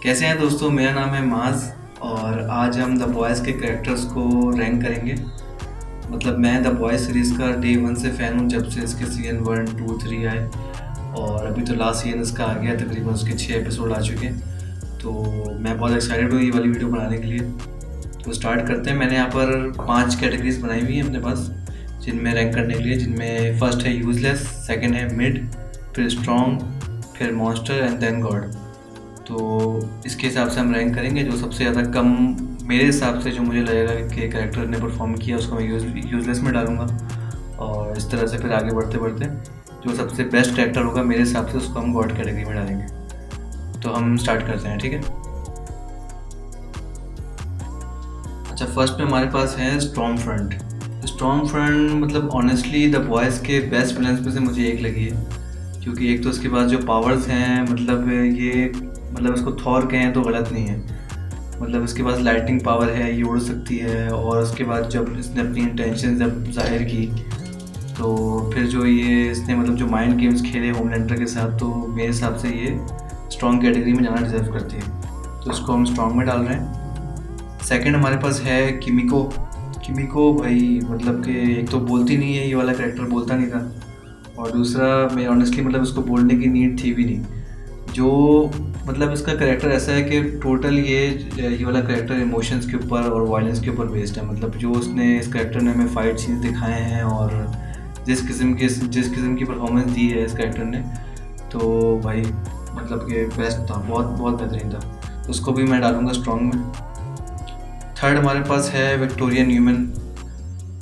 कैसे हैं दोस्तों। मेरा नाम है माज और आज हम द बॉयज़ के कैरेक्टर्स को रैंक करेंगे। मतलब मैं द बॉयज़ सीरीज़ का डे वन से फ़ैन हूँ, जब से इसके सीज़न 1, 2, 3 आए और अभी तो लास्ट सीज़न इसका आ गया। तकरीबन उसके 6 एपिसोड आ चुके हैं। तो मैं बहुत एक्साइटेड हूँ ये वाली वीडियो बनाने के लिए। तो स्टार्ट करते हैं। मैंने यहाँ पर 5 कैटेगरीज बनाई हुई हैं अपने पास जिनमें रैंक करने के लिए, जिनमें फर्स्ट है यूज़लेस, सेकंड है मिड, फिर स्ट्रॉन्ग, फिर मॉन्स्टर एंड देन गॉड। तो इसके हिसाब से हम रैंक करेंगे। जो सबसे ज़्यादा कम मेरे हिसाब से जो मुझे लगेगा कि कैरेक्टर ने परफॉर्म किया उसको मैं यूज़लेस में डालूंगा, और इस तरह से फिर आगे बढ़ते बढ़ते जो सबसे बेस्ट कैरेक्टर होगा मेरे हिसाब से उसको हम गॉड कैटेगरी में डालेंगे। तो हम स्टार्ट करते हैं, ठीक है। अच्छा, फर्स्ट में हमारे पास है स्ट्रॉन्ग फ्रंट। स्ट्रॉन्ग फ्रंट मतलब ऑनेस्टली द बॉयज़ के बेस्ट विलन्स में से मुझे एक लगी है, क्योंकि एक तो इसके पास जो पावर्स हैं, मतलब ये मतलब इसको थॉर कहें तो गलत नहीं है। मतलब इसके पास लाइटिंग पावर है, ये उड़ सकती है। और उसके बाद जब इसने अपनी इंटेंशन जब जाहिर की तो फिर जो ये इसने मतलब जो माइंड गेम्स खेले होमलैंडर के साथ, तो मेरे हिसाब से ये स्ट्रॉन्ग कैटेगरी में जाना डिजर्व करती है। तो इसको हम स्ट्रॉन्ग में डाल रहे हैं। सेकंड हमारे पास है किमिको। किमिको भाई मतलब कि एक तो बोलती नहीं है, ये वाला कैरेक्टर बोलता नहीं था, और दूसरा मैं ऑनेस्टली मतलब उसको बोलने की नीड थी भी नहीं। जो मतलब इसका कैरेक्टर ऐसा है कि टोटल ये वाला कैरेक्टर इमोशंस के ऊपर और वायलेंस के ऊपर बेस्ड है। मतलब जो उसने इस कैरेक्टर ने हमें फाइट सीन्स दिखाए हैं और जिस किस्म की परफॉर्मेंस दी है इस कैरेक्टर ने, तो भाई मतलब कि बेस्ट था, बहुत बहुत बेहतरीन था। उसको भी मैं डालूँगा स्ट्रॉन्ग में। थर्ड हमारे पास है विक्टोरिया न्यूमैन।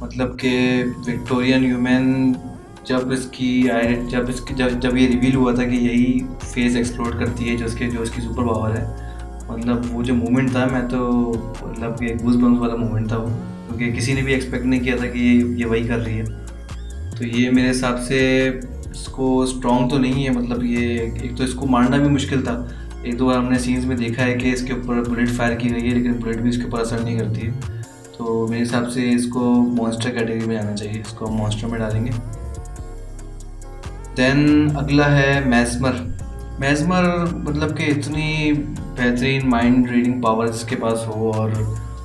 मतलब कि विक्टोरिया न्यूमैन जब ये रिवील हुआ था कि यही फेस एक्सप्लोर करती है जो उसकी सुपर पावर है, मतलब वो जो मोमेंट था, मैं तो मतलब कि गूज बम्स वाला मोमेंट था वो, क्योंकि किसी ने भी एक्सपेक्ट नहीं किया था कि ये वही कर रही है। तो ये मेरे हिसाब से इसको स्ट्रॉन्ग तो नहीं है। मतलब ये एक तो इसको मारना भी मुश्किल था। एक दो बार हमने सीन्स में देखा है कि इसके ऊपर बुलेट फायर की गई है, लेकिन बुलेट भी इसके ऊपर असर नहीं करती है। तो मेरे हिसाब से इसको मॉन्स्टर कैटेगरी में आना चाहिए, इसको हम मॉन्स्टर में डालेंगे। देन अगला है मैस्मर। मैस्मर मतलब कि इतनी बेहतरीन माइंड रीडिंग पावर इसके पास हो और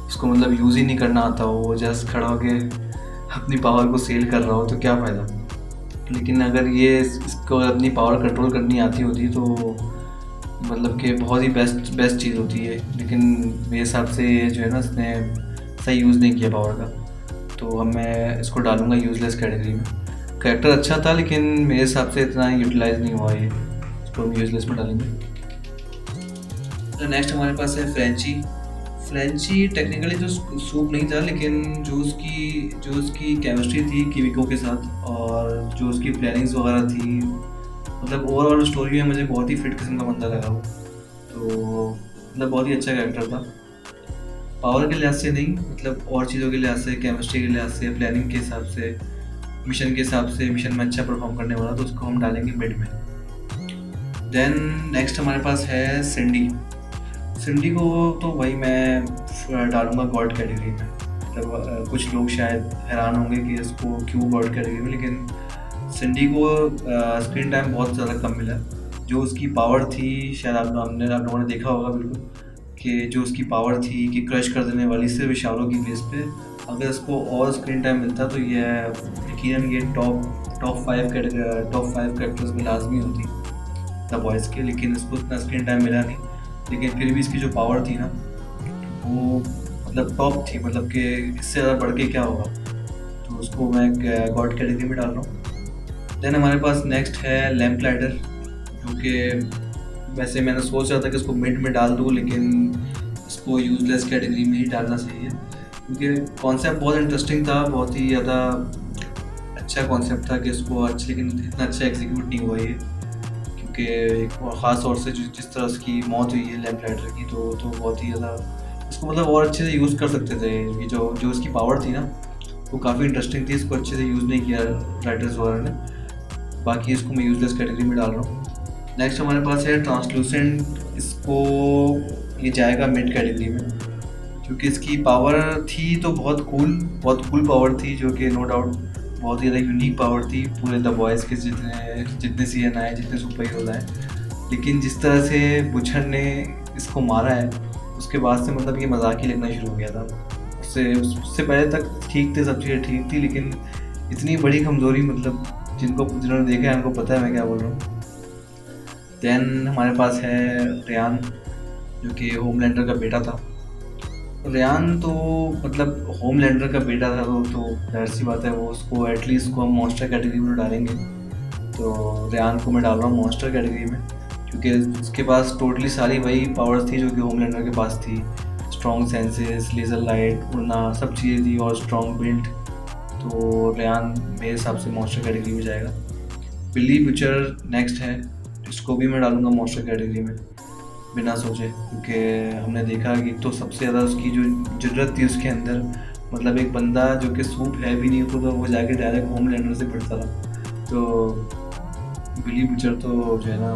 उसको मतलब यूज़ ही नहीं करना आता हो, वो जस्ट खड़ा होके अपनी पावर को सेल कर रहा हो, तो क्या फ़ायदा। लेकिन अगर ये इसको अपनी पावर कंट्रोल करनी आती होती तो मतलब कि बहुत ही बेस्ट बेस्ट चीज़ होती है। लेकिन मेरे हिसाब से ये जो है ना, इसने सही यूज़ नहीं किया पावर का। तो अब मैं इसको डालूँगा यूज़लेस कैटेगरी में। कैरेक्टर अच्छा था लेकिन मेरे हिसाब से इतना यूटिलाइज नहीं हुआ ये, इसको हम यूज़लेस में डालेंगे। तो नेक्स्ट हमारे पास है फ्रेंची। फ्रेंची टेक्निकली जो सूप नहीं था, लेकिन जो उसकी केमिस्ट्री थी किमिको के साथ और जो उसकी प्लानिंग्स वगैरह थी, मतलब ओवरऑल स्टोरी में मुझे बहुत ही फिट किस्म का बंदा लगा वो। तो मतलब बहुत ही अच्छा कैरेक्टर था। पावर के लिहाज से नहीं, मतलब और चीज़ों के लिहाज से, केमिस्ट्री के लिहाज से, प्लानिंग के हिसाब से, मिशन के हिसाब से, मिशन में अच्छा परफॉर्म करने वाला, तो उसको हम डालेंगे मिड में। देन नेक्स्ट हमारे पास है सिंडी। सिंडी को तो भाई मैं डालूंगा गॉड कैटेगरी में। मतलब कुछ लोग शायद हैरान होंगे कि इसको क्यों गॉड कैटेगरी में, लेकिन सिंडी को स्क्रीन टाइम बहुत ज़्यादा कम मिला। जो उसकी पावर थी, शायद आप लोगों ने देखा होगा बिल्कुल, कि जो उसकी पावर थी कि क्रश कर देने वाली सिर्फ इशारों की बेस पे, अगर इसको और स्क्रीन टाइम मिलता तो ये यकीनन ये टॉप फाइव कैरेक्टर्स में लाजमी होती द बॉयज़ के। लेकिन इसको इतना स्क्रीन टाइम मिला नहीं, लेकिन फिर भी इसकी जो पावर थी ना, वो मतलब टॉप थी। मतलब कि इससे ज़्यादा बढ़ के क्या होगा। तो उसको मैं गॉड कैटेगरी में डाल रहा हूँ। देन हमारे पास नेक्स्ट है लैम्प लाइटर, जो कि वैसे मैंने सोच रहा था कि इसको मिड में डाल दूँ, लेकिन इसको यूज़लेस कैटेगरी में ही डालना सही है, क्योंकि कॉन्सेप्ट बहुत इंटरेस्टिंग था, बहुत ही ज़्यादा अच्छा कॉन्सेप्ट था कि इसको अच्छा, लेकिन इतना अच्छा एग्जीक्यूट नहीं हुआ ये। क्योंकि ख़ास तौर से जिस तरह उसकी मौत हुई है लैम्प लाइटर की, तो बहुत ही ज़्यादा इसको मतलब और अच्छे से यूज़ कर सकते थे। ये जो उसकी पावर थी ना, वो काफ़ी इंटरेस्टिंग थी, इसको अच्छे से यूज़ नहीं किया राइटर्स वगैरह ने। बाकी इसको मैं यूज़लेस कैटेगरी में डाल रहा हूँ। नेक्स्ट हमारे पास है ट्रांसलूसेंट। इसको ये जाएगा मिड कैटेगरी में, क्योंकि इसकी पावर थी तो बहुत कूल पावर थी, जो कि नो डाउट बहुत ही ज़्यादा यूनिक पावर थी पूरे द बॉयज़ के जितने सीजन आए, जितने सुपर हीरोज आए। लेकिन जिस तरह से बुचर ने इसको मारा है, उसके बाद से मतलब ये मजाक ही लगना शुरू हो गया था। उससे पहले तक ठीक थे, सब चीज़ें ठीक थी, लेकिन इतनी बड़ी कमज़ोरी मतलब जिन्होंने देखा है उनको पता है मैं क्या बोल रहा हूँ। देन हमारे पास है रेयान, जो कि होमलैंडर का बेटा था। रेयान तो मतलब होमलैंडर का बेटा था तो जाहिर सी बात है वो उसको एटलीस्ट को हम मॉन्स्टर कैटेगरी में डालेंगे। तो रेयान को मैं डाल रहा हूँ मॉन्स्टर कैटेगरी में, क्योंकि उसके पास टोटली सारी वही पावर्स थी जो कि होमलैंडर के पास थी। स्ट्रॉन्ग सेंसेस, लेज़र लाइट, उड़ना, सब चीज़ें थी और स्ट्रॉन्ग बिल्ड। तो रेयान मेरे हिसाब से मॉन्स्टर कैटेगरी में जाएगा। बिली बुचर नेक्स्ट है, इसको भी मैं डालूँगा मॉन्स्टर कैटेगरी में बिना सोचे, क्योंकि हमने देखा कि तो सबसे ज़्यादा उसकी जो ज़रूरत थी उसके अंदर, मतलब एक बंदा जो कि सूप है भी नहीं तो वो जाके डायरेक्ट होमलैंडर से भिड़ता था। तो बिली बुचर तो जो है ना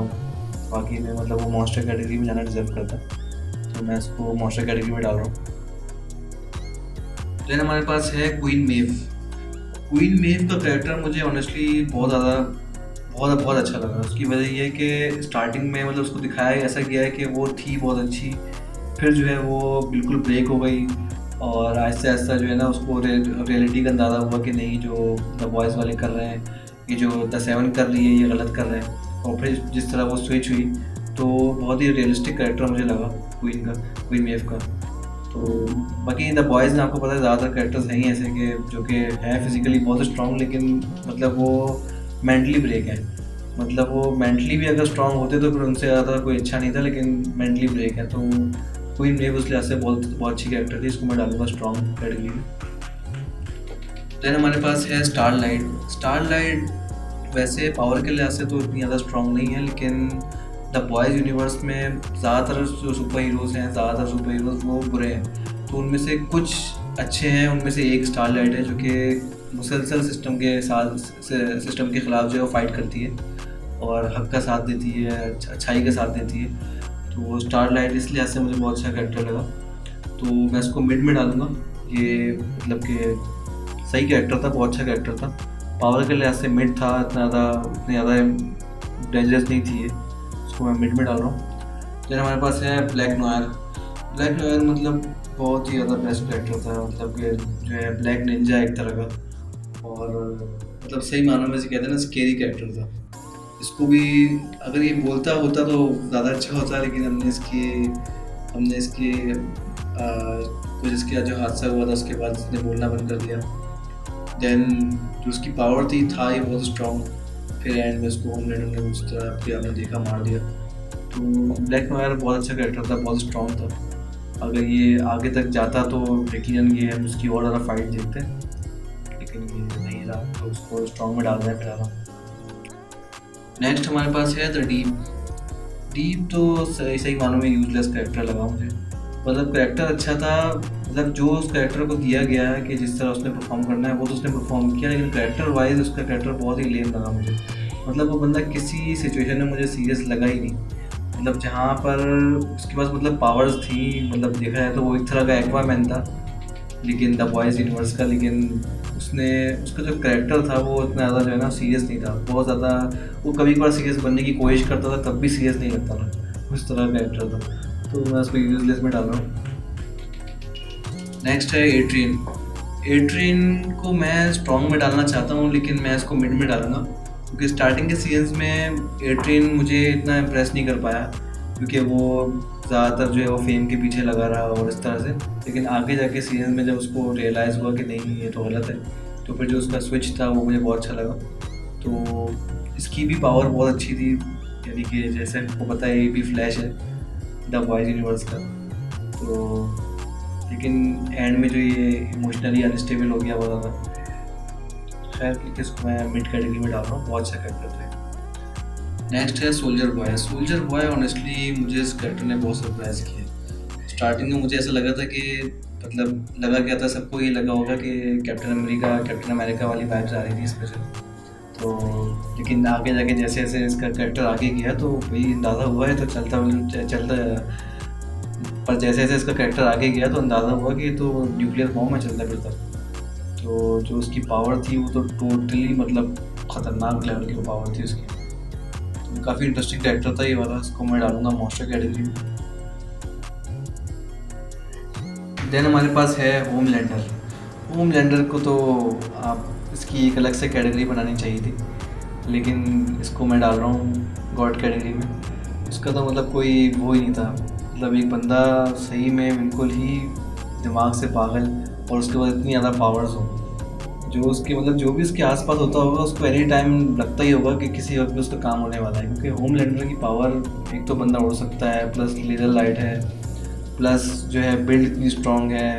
बाकी में मतलब वो मॉन्स्टर कैटेगरी में जाना डिजर्व करता है, तो मैं इसको मॉन्स्टर कैटेगरी में डाल रहा हूँ। देन हमारे पास है क्वीन मेव। क्वीन मेव का कैरेक्टर मुझे ऑनेस्टली बहुत अच्छा लगा। उसकी वजह ये है कि स्टार्टिंग में मतलब उसको दिखाया ऐसा किया है कि वो थी बहुत अच्छी, फिर जो है वो बिल्कुल ब्रेक हो गई, और आहिस्ता आहिस्ता जो है ना उसको रियलिटी का अंदाज़ा हुआ कि नहीं, जो द बॉयज़ वाले कर रहे हैं, ये जो द सेवन कर रही है ये गलत कर रहे हैं। और फिर जिस तरह वो स्विच हुई तो बहुत ही रियलिस्टिक कैरेक्टर मुझे लगा क्वीन मेव का। तो बाकी द बॉयज़ में आपको पता है ज़्यादातर कैरेक्टर्स हैं ही ऐसे कि जो कि हैं फिजिकली बहुत स्ट्रॉन्ग, लेकिन मतलब वो मेंटली ब्रेक है। मतलब वो मेंटली भी अगर स्ट्रॉन्ग होते तो फिर उनसे ज़्यादा कोई अच्छा नहीं था, लेकिन मेंटली ब्रेक है। तो क्वीन मेव उस लिहाज से बहुत अच्छी कैरेक्टर थी, इसको मैं डालूंगा स्ट्रॉन्ग कैटेगरी में। देन हमारे पास है स्टारलाइट वैसे पावर के लिहाज से तो इतनी ज़्यादा स्ट्रॉन्ग नहीं है, लेकिन द बॉयज़ यूनिवर्स में ज़्यादातर जो सुपर हीरोज़ हैं, ज़्यादातर सुपर हीरोज़ वो बुरे हैं। तो उनमें से कुछ अच्छे हैं, उनमें से एक स्टारलाइट है जो कि मुसलसल सिस्टम के ख़िलाफ़ जो है वो फाइट करती है और हक का साथ देती है, अच्छाई का साथ देती है। तो स्टारलाइट इस लिहाज से मुझे बहुत अच्छा कैरेक्टर लगा, तो मैं इसको मिड में डालूँगा। ये मतलब कि सही कैरेक्टर था, बहुत अच्छा कैरेक्टर था, पावर के लिहाज से मिड था, इतनी ज़्यादा डेंजरस नहीं थी ये, उसको मैं मिड में डाल रहा हूँ। फिर हमारे पास है ब्लैक नोयर मतलब बहुत ही ज़्यादा बेस्ट कैरेक्टर था, मतलब कि जो है ब्लैक निंजा एक तरह का, और मतलब सही मानों में से कहते हैं ना स्केरी कैरेक्टर था। इसको भी अगर ये बोलता होता तो ज़्यादा अच्छा होता, लेकिन हमने इसके कुछ इसके जो हादसा हुआ था उसके बाद इसने बोलना बंद कर दिया। देन जो उसकी पावर था ये बहुत स्ट्रॉन्ग, फिर एंड में उसको होमलैंडर ने उस तरह फिर आपने देखा मार दिया। तो ब्लैक नोयर बहुत अच्छा कैरेक्टर था, बहुत स्ट्रॉन्ग था। अगर ये आगे तक जाता तो यकीनन ये हम उसकी और ज़्यादा फाइट देखते हैं, लेकिन ये नहीं रहा, तो उसको स्ट्रॉन्ग में डालना है फिलहाल। नेक्स्ट हमारे पास है द डीप तो सही मानों में यूजलेस कैरेक्टर लगा मुझे। मतलब कैरेक्टर अच्छा था, मतलब जो उस कैरेक्टर को दिया गया है कि जिस तरह उसने परफॉर्म करना है वो तो उसने परफॉर्म किया, लेकिन कैरेक्टर वाइज उसका कैरेक्टर बहुत ही लेम लगा मुझे। मतलब वो बंदा किसी सिचुएशन में मुझे सीरियस लगा ही नहीं। मतलब जहाँ पर उसके पास मतलब पावर्स थी, मतलब देखा जाए तो वो एक तरह का एक्वामैन था लेकिन द बॉयज़ यूनिवर्स का, लेकिन उसका जो कैरेक्टर था वो इतना ज़्यादा जो है ना सीरियस नहीं था, बहुत ज़्यादा वो कभी कभार सीरियस बनने की कोशिश करता था तब भी सीरियस नहीं लगता था, उस तरह का कैरेक्टर था। तो मैं उसको यूजलेस में डाल रहा हूँ। नेक्स्ट है एट्रियन को मैं स्ट्रॉन्ग में डालना चाहता हूँ, लेकिन मैं इसको मिड में डालूंगा, क्योंकि स्टार्टिंग के सीजन्स में एट्रियन मुझे इतना इम्प्रेस नहीं कर पाया, क्योंकि वो ज़्यादातर जो है वो फेम के पीछे लगा रहा और इस तरह से। लेकिन आगे जाके सीजन में जब उसको रियलाइज़ हुआ कि नहीं ये तो गलत है, तो फिर जो उसका स्विच था वो मुझे बहुत अच्छा लगा। तो इसकी भी पावर बहुत अच्छी थी, यानी कि जैसे आपको पता है ये भी फ्लैश है द बॉयज़ यूनिवर्स का। तो लेकिन एंड में जो ये इमोशनली अनस्टेबल हो गया बहुत ज़्यादा। खैर इसको मैं मिड कैटेगरी में डाल रहा हूँ, बहुत अच्छा कैरेक्टर था। नेक्स्ट है सोल्जर बॉय ऑनेस्टली मुझे इस कैरेक्टर ने बहुत सरप्राइज किया। स्टार्टिंग में मुझे ऐसा लगा था कि मतलब लगा क्या था, सबको ये लगा होगा कि कैप्टन अमेरिका वाली वाइब्स आ रही थी इसमें से। तो लेकिन आगे जाके जैसे जैसे इसका कैरेक्टर आगे गया तो वही अंदाज़ा हुआ है, तो चलता पर जैसे जैसे इसका कैरेक्टर आगे गया तो अंदाज़ा हुआ कि तो न्यूक्लियर बॉम्ब में चलता फिरता। तो जो उसकी पावर थी वो तो टोटली मतलब ख़तरनाक लेवल की पावर थी उसकी। काफ़ी इंटरेस्टिंग कैरेक्टर था ये वाला, इसको मैं डालूंगा मॉन्स्टर कैटेगरी में। देन हमारे पास है होमलैंडर। होमलैंडर को तो आप इसकी एक अलग से कैटेगरी बनानी चाहिए थी, लेकिन इसको मैं डाल रहा हूँ गॉड कैटेगरी में। उसका तो मतलब कोई वो ही नहीं था, मतलब एक बंदा सही में बिल्कुल ही दिमाग से पागल, और उसके बाद इतनी ज़्यादा पावर्स हो, जो उसके मतलब जो भी उसके आसपास होता होगा उसको एनी टाइम लगता ही होगा कि किसी वक्त भी उसका काम होने वाला है। क्योंकि होमलैंडर की पावर, एक तो बंदा उड़ सकता है, प्लस लेजर लाइट है, प्लस जो है बिल्ड इतनी स्ट्रॉन्ग है,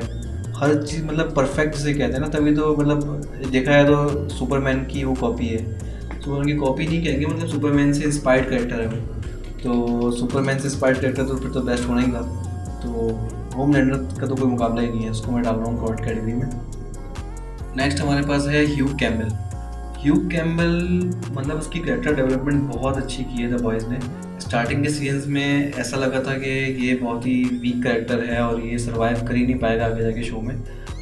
हर चीज़ मतलब परफेक्ट से कहते हैं ना, तभी तो मतलब देखा है तो सुपरमैन की वो कॉपी है। सुपरमैन की कॉपी नहीं कहेंगे, मतलब सुपरमैन से इंस्पायर्ड कैरेक्टर है वो, तो सुपरमैन से इंस्पायर्ड कैरेक्टर तो फिर तो बेस्ट होना ही था। तो होमलैंडर का तो कोई मुकाबला ही नहीं है, उसको मैं डाल रहा हूँ गॉड कैटेगरी में। नेक्स्ट हमारे पास है ह्यू कैम्बल। ह्यू कैम्बल मतलब उसकी कैरेक्टर डेवलपमेंट बहुत अच्छी की है द बॉयज़ ने। स्टार्टिंग के सीजन्स में ऐसा लगा था कि ये बहुत ही वीक कैरेक्टर है और ये सर्वाइव कर ही नहीं पाएगा आगे जाके शो में,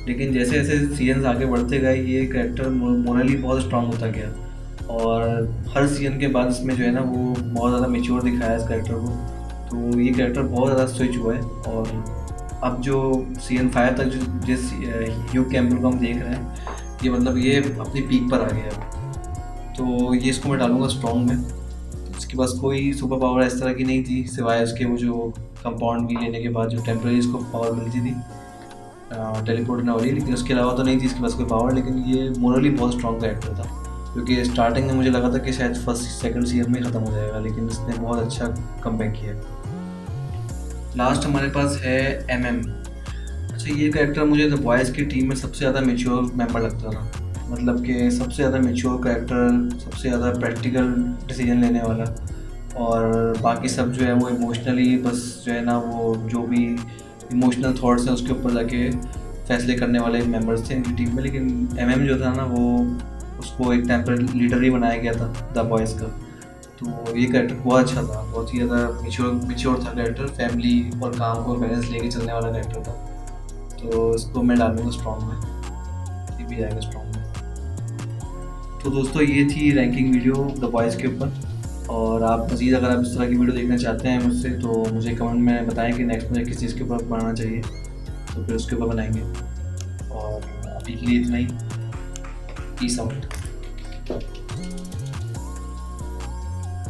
लेकिन जैसे जैसे सीजन्स आगे बढ़ते गए ये कैरेक्टर मोरली बहुत स्ट्रांग होता गया, और हर सीजन के बाद इसमें जो है ना वो बहुत ज़्यादा मेच्योर दिखाया इस कैरेक्टर को। तो ये कैरेक्टर बहुत ज़्यादा स्विच हुआ है, और अब जो सीजन 5 तक जो जिस ह्यू कैम्बल को हम देख रहे हैं, ये मतलब ये अपनी पीक पर आ गया है। तो ये इसको मैं डालूंगा स्ट्रॉन्ग में। इसके पास कोई सुपर पावर इस तरह की नहीं थी, सिवाय उसके वो जो कंपाउंड भी लेने के बाद जो टेम्प्रेरी इसको पावर मिलती थी टेलीपोर्ट होने वाली, लेकिन उसके अलावा तो नहीं थी इसके पास कोई पावर। लेकिन ये मोरली बहुत स्ट्रॉन्ग कैरेक्टर था, क्योंकि स्टार्टिंग में मुझे लगा था कि शायद फर्स्ट सेकंड सीजन में ख़त्म हो जाएगा, लेकिन इसने बहुत अच्छा कमबैक किया। लास्ट हमारे पास है एमएम। अच्छा, ये कैरेक्टर मुझे द बॉयज़ की टीम में सबसे ज़्यादा मेच्योर मेंबर लगता था, मतलब कि सबसे ज़्यादा मेच्योर कैरेक्टर, सबसे ज़्यादा प्रैक्टिकल डिसीजन लेने वाला, और बाकी सब जो है वो इमोशनली बस जो है ना वो जो भी इमोशनल थॉट्स हैं उसके ऊपर जाके फैसले करने वाले मेंबर्स थे इनकी टीम में। लेकिन एमएम जो था ना वो उसको एक टाइम पर लीडर ही बनाया गया था द बॉयज़ का। तो ये कैरेक्टर बहुत अच्छा था, बहुत ही ज़्यादा मेच्योर था कैरेक्टर, फैमिली और काम को बैलेंस लेके चलने वाला कैरेक्टर था। तो इसको मैं डालूंगा स्ट्रॉन्ग में, ये भी जाएगा स्ट्रॉन्ग में। तो दोस्तों ये थी रैंकिंग वीडियो द बॉयज़ के ऊपर, और आप मज़ीद अगर आप इस तरह की वीडियो देखना चाहते हैं मुझसे तो मुझे कमेंट में बताएं कि नेक्स्ट मुझे किस चीज़ के ऊपर बनाना चाहिए, तो फिर उसके ऊपर बनाएंगे। और अभी के लिए इतना ही, पीस आउट।